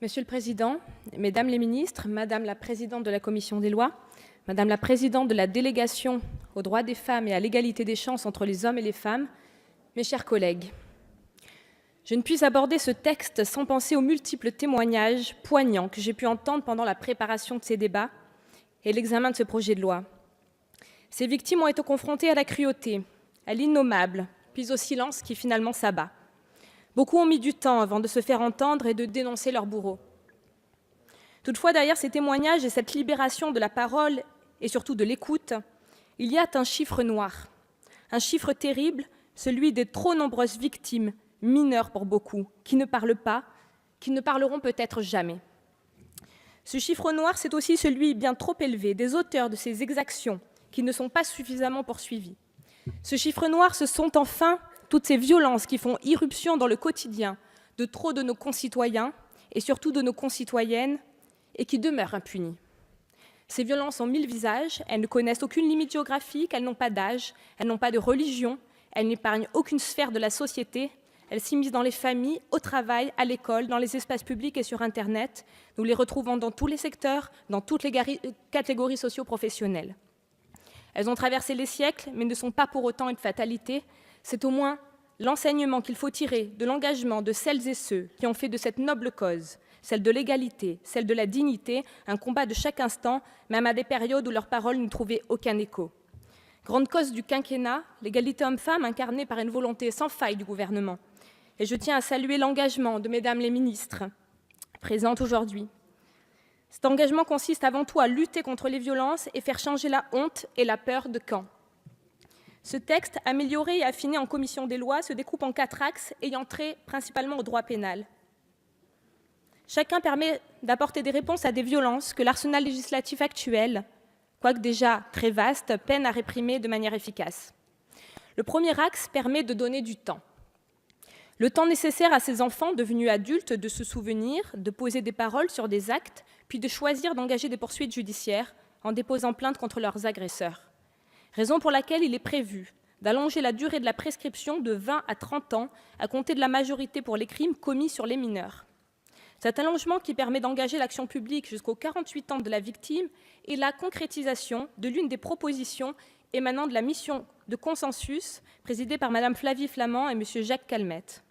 Monsieur le Président, Mesdames les ministres, Madame la Présidente de la Commission des lois, Madame la Présidente de la délégation aux droits des femmes et à l'égalité des chances entre les hommes et les femmes, mes chers collègues, je ne puis aborder ce texte sans penser aux multiples témoignages poignants que j'ai pu entendre pendant la préparation de ces débats et l'examen de ce projet de loi. Ces victimes ont été confrontées à la cruauté, à l'innommable, puis au silence qui finalement s'abat. Beaucoup ont mis du temps avant de se faire entendre et de dénoncer leurs bourreaux. Toutefois, derrière ces témoignages et cette libération de la parole et surtout de l'écoute, il y a un chiffre noir, un chiffre terrible, celui des trop nombreuses victimes, mineures pour beaucoup, qui ne parlent pas, qui ne parleront peut-être jamais. Ce chiffre noir, c'est aussi celui bien trop élevé des auteurs de ces exactions qui ne sont pas suffisamment poursuivis. Ce chiffre noir, ce sont enfin toutes ces violences qui font irruption dans le quotidien de trop de nos concitoyens et surtout de nos concitoyennes et qui demeurent impunies. Ces violences ont mille visages, elles ne connaissent aucune limite géographique, elles n'ont pas d'âge, elles n'ont pas de religion, elles n'épargnent aucune sphère de la société, elles s'immiscent dans les familles, au travail, à l'école, dans les espaces publics et sur Internet. Nous les retrouvons dans tous les secteurs, dans toutes les catégories socio-professionnelles. Elles ont traversé les siècles, mais ne sont pas pour autant une fatalité. C'est au moins l'enseignement qu'il faut tirer de l'engagement de celles et ceux qui ont fait de cette noble cause, celle de l'égalité, celle de la dignité, un combat de chaque instant, même à des périodes où leurs paroles ne trouvaient aucun écho. Grande cause du quinquennat, l'égalité homme-femme incarnée par une volonté sans faille du gouvernement. Et je tiens à saluer l'engagement de Mesdames les ministres présentes aujourd'hui. Cet engagement consiste avant tout à lutter contre les violences et faire changer la honte et la peur de camp. Ce texte, amélioré et affiné en commission des lois, se découpe en 4 axes ayant trait principalement au droit pénal. Chacun permet d'apporter des réponses à des violences que l'arsenal législatif actuel, quoique déjà très vaste, peine à réprimer de manière efficace. Le premier axe permet de donner du temps. Le temps nécessaire à ces enfants devenus adultes de se souvenir, de poser des paroles sur des actes, puis de choisir d'engager des poursuites judiciaires en déposant plainte contre leurs agresseurs. Raison pour laquelle il est prévu d'allonger la durée de la prescription de 20 à 30 ans à compter de la majorité pour les crimes commis sur les mineurs. Cet allongement qui permet d'engager l'action publique jusqu'aux 48 ans de la victime est la concrétisation de l'une des propositions émanant de la mission de consensus présidée par Mme Flavie Flament et M. Jacques Calmettes.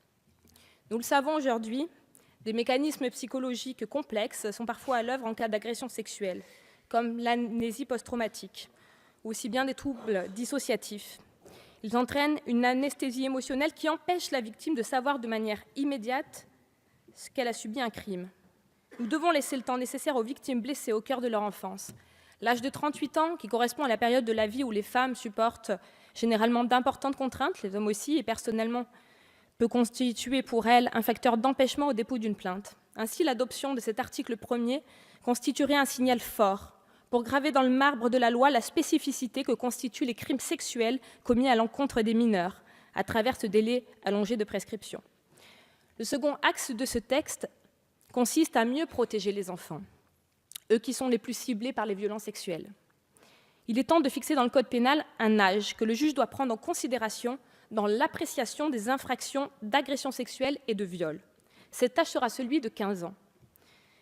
Nous le savons aujourd'hui, des mécanismes psychologiques complexes sont parfois à l'œuvre en cas d'agression sexuelle, comme l'amnésie post-traumatique, ou aussi bien des troubles dissociatifs. Ils entraînent une anesthésie émotionnelle qui empêche la victime de savoir de manière immédiate qu'elle a subi un crime. Nous devons laisser le temps nécessaire aux victimes blessées au cœur de leur enfance. L'âge de 38 ans, qui correspond à la période de la vie où les femmes supportent généralement d'importantes contraintes, les hommes aussi, et personnellement peut constituer pour elles un facteur d'empêchement au dépôt d'une plainte. Ainsi, l'adoption de cet article 1er constituerait un signal fort pour graver dans le marbre de la loi la spécificité que constituent les crimes sexuels commis à l'encontre des mineurs, à travers ce délai allongé de prescription. Le second axe de ce texte consiste à mieux protéger les enfants, eux qui sont les plus ciblés par les violences sexuelles. Il est temps de fixer dans le code pénal un âge que le juge doit prendre en considération dans l'appréciation des infractions d'agression sexuelle et de viol. Cet âge sera celui de 15 ans.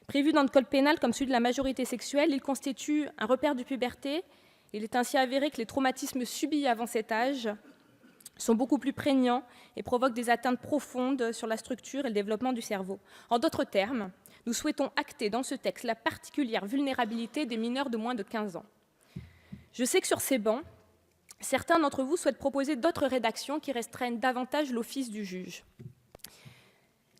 Prévu dans le code pénal comme celui de la majorité sexuelle, il constitue un repère de puberté. Il est ainsi avéré que les traumatismes subis avant cet âge sont beaucoup plus prégnants et provoquent des atteintes profondes sur la structure et le développement du cerveau. En d'autres termes, nous souhaitons acter dans ce texte la particulière vulnérabilité des mineurs de moins de 15 ans. Je sais que sur ces bancs, certains d'entre vous souhaitent proposer d'autres rédactions qui restreignent davantage l'office du juge.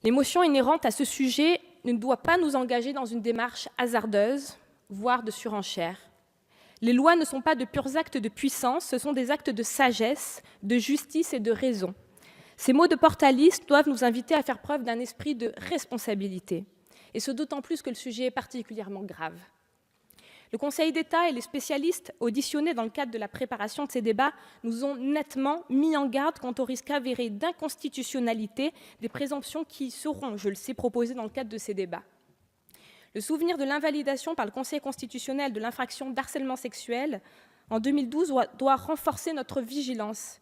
L'émotion inhérente à ce sujet ne doit pas nous engager dans une démarche hasardeuse, voire de surenchère. Les lois ne sont pas de purs actes de puissance, ce sont des actes de sagesse, de justice et de raison. Ces mots de Portalis doivent nous inviter à faire preuve d'un esprit de responsabilité, et ce d'autant plus que le sujet est particulièrement grave. Le Conseil d'État et les spécialistes auditionnés dans le cadre de la préparation de ces débats nous ont nettement mis en garde quant au risque avéré d'inconstitutionnalité des présomptions qui seront, je le sais, proposées dans le cadre de ces débats. Le souvenir de l'invalidation par le Conseil constitutionnel de l'infraction d'harcèlement sexuel en 2012 doit renforcer notre vigilance.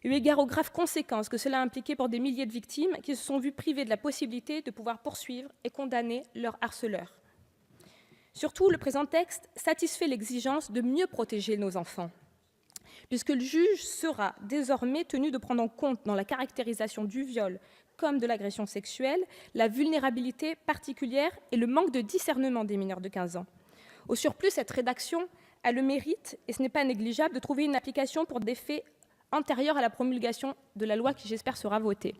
eu égard aux graves conséquences que cela a impliqué pour des milliers de victimes qui se sont vues privées de la possibilité de pouvoir poursuivre et condamner leurs harceleurs. Surtout, le présent texte satisfait l'exigence de mieux protéger nos enfants, puisque le juge sera désormais tenu de prendre en compte dans la caractérisation du viol comme de l'agression sexuelle la vulnérabilité particulière et le manque de discernement des mineurs de 15 ans. Au surplus, cette rédaction a le mérite, et ce n'est pas négligeable, de trouver une application pour des faits antérieurs à la promulgation de la loi qui, j'espère, sera votée.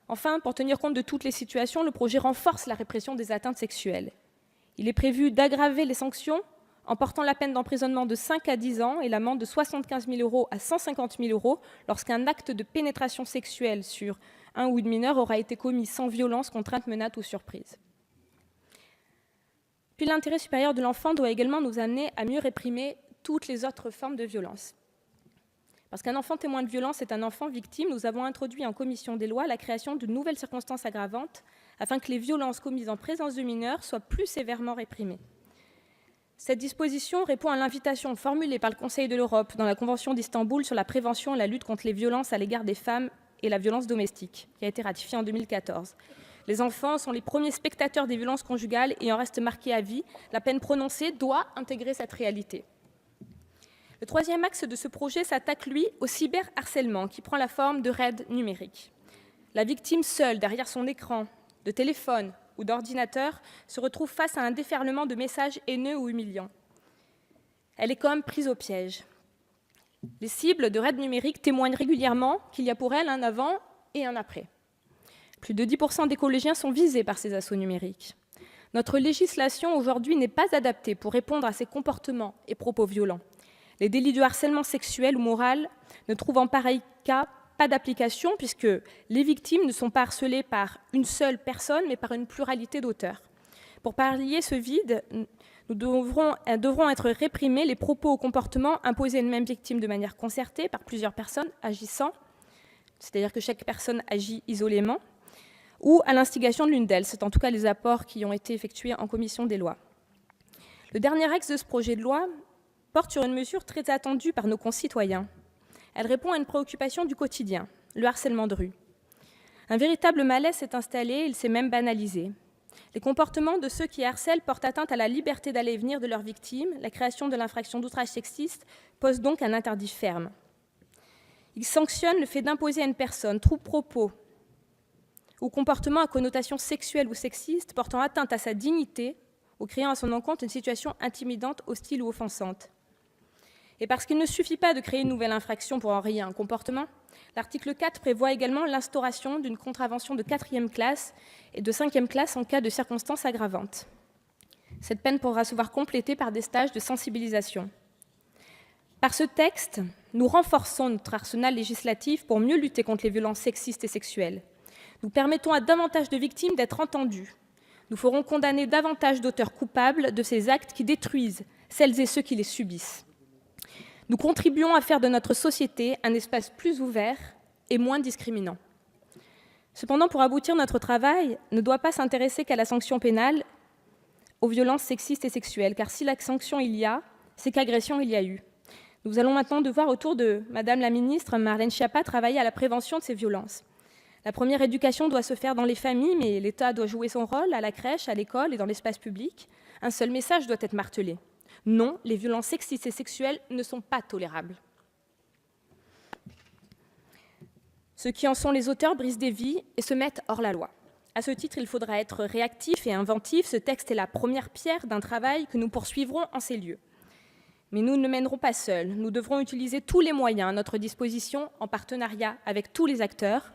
Enfin, pour tenir compte de toutes les situations, le projet renforce la répression des atteintes sexuelles. Il est prévu d'aggraver les sanctions en portant la peine d'emprisonnement de 5 à 10 ans et l'amende de 75 000 € à 150 000 € lorsqu'un acte de pénétration sexuelle sur un ou une mineure aura été commis sans violence, contrainte, menace ou surprise. Puis l'intérêt supérieur de l'enfant doit également nous amener à mieux réprimer toutes les autres formes de violence. Parce qu'un enfant témoin de violence est un enfant victime, nous avons introduit en commission des lois la création de nouvelles circonstances aggravantes afin que les violences commises en présence de mineurs soient plus sévèrement réprimées. Cette disposition répond à l'invitation formulée par le Conseil de l'Europe dans la Convention d'Istanbul sur la prévention et la lutte contre les violences à l'égard des femmes et la violence domestique, qui a été ratifiée en 2014. Les enfants sont les premiers spectateurs des violences conjugales et en restent marqués à vie. La peine prononcée doit intégrer cette réalité. Le troisième axe de ce projet s'attaque, lui, au cyberharcèlement, qui prend la forme de raids numériques. La victime seule, derrière son écran, de téléphone ou d'ordinateur, se retrouve face à un déferlement de messages haineux ou humiliants. Elle est comme prise au piège. Les cibles de raids numériques témoignent régulièrement qu'il y a pour elles un avant et un après. Plus de 10% des collégiens sont visés par ces assauts numériques. Notre législation aujourd'hui n'est pas adaptée pour répondre à ces comportements et propos violents. Les délits de harcèlement sexuel ou moral ne trouvent en pareil cas pas d'application puisque les victimes ne sont pas harcelées par une seule personne mais par une pluralité d'auteurs. Pour pallier ce vide, nous devrons être réprimés les propos ou comportements imposés à une même victime de manière concertée par plusieurs personnes agissant, c'est-à-dire que chaque personne agit isolément, ou à l'instigation de l'une d'elles. C'est en tout cas les apports qui ont été effectués en commission des lois. Le dernier axe de ce projet de loi porte sur une mesure très attendue par nos concitoyens. Elle répond à une préoccupation du quotidien, le harcèlement de rue. Un véritable malaise s'est installé, il s'est même banalisé. Les comportements de ceux qui harcèlent portent atteinte à la liberté d'aller et venir de leurs victimes. La création de l'infraction d'outrage sexiste pose donc un interdit ferme. Il sanctionne le fait d'imposer à une personne tout propos ou comportement à connotation sexuelle ou sexiste portant atteinte à sa dignité ou créant à son encontre une situation intimidante, hostile ou offensante. Et parce qu'il ne suffit pas de créer une nouvelle infraction pour enrayer un comportement, l'article 4 prévoit également l'instauration d'une contravention de 4e classe et de 5e classe en cas de circonstances aggravantes. Cette peine pourra se voir complétée par des stages de sensibilisation. Par ce texte, nous renforçons notre arsenal législatif pour mieux lutter contre les violences sexistes et sexuelles. Nous permettons à davantage de victimes d'être entendues. Nous ferons condamner davantage d'auteurs coupables de ces actes qui détruisent celles et ceux qui les subissent. Nous contribuons à faire de notre société un espace plus ouvert et moins discriminant. Cependant, pour aboutir, notre travail ne doit pas s'intéresser qu'à la sanction pénale aux violences sexistes et sexuelles, car si la sanction il y a, c'est qu'agression il y a eu. Nous allons maintenant devoir, autour de Madame la ministre Marlène Schiappa, travailler à la prévention de ces violences. La première éducation doit se faire dans les familles, mais l'État doit jouer son rôle à la crèche, à l'école et dans l'espace public. Un seul message doit être martelé. Non, les violences sexistes et sexuelles ne sont pas tolérables. Ceux qui en sont les auteurs brisent des vies et se mettent hors la loi. À ce titre, il faudra être réactif et inventif. Ce texte est la première pierre d'un travail que nous poursuivrons en ces lieux. Mais nous ne le mènerons pas seuls. Nous devrons utiliser tous les moyens à notre disposition en partenariat avec tous les acteurs,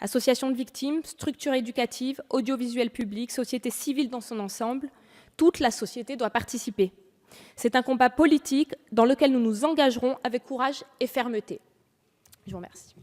associations de victimes, structures éducatives, audiovisuel public, société civile dans son ensemble. Toute la société doit participer. C'est un combat politique dans lequel nous nous engagerons avec courage et fermeté. Je vous remercie.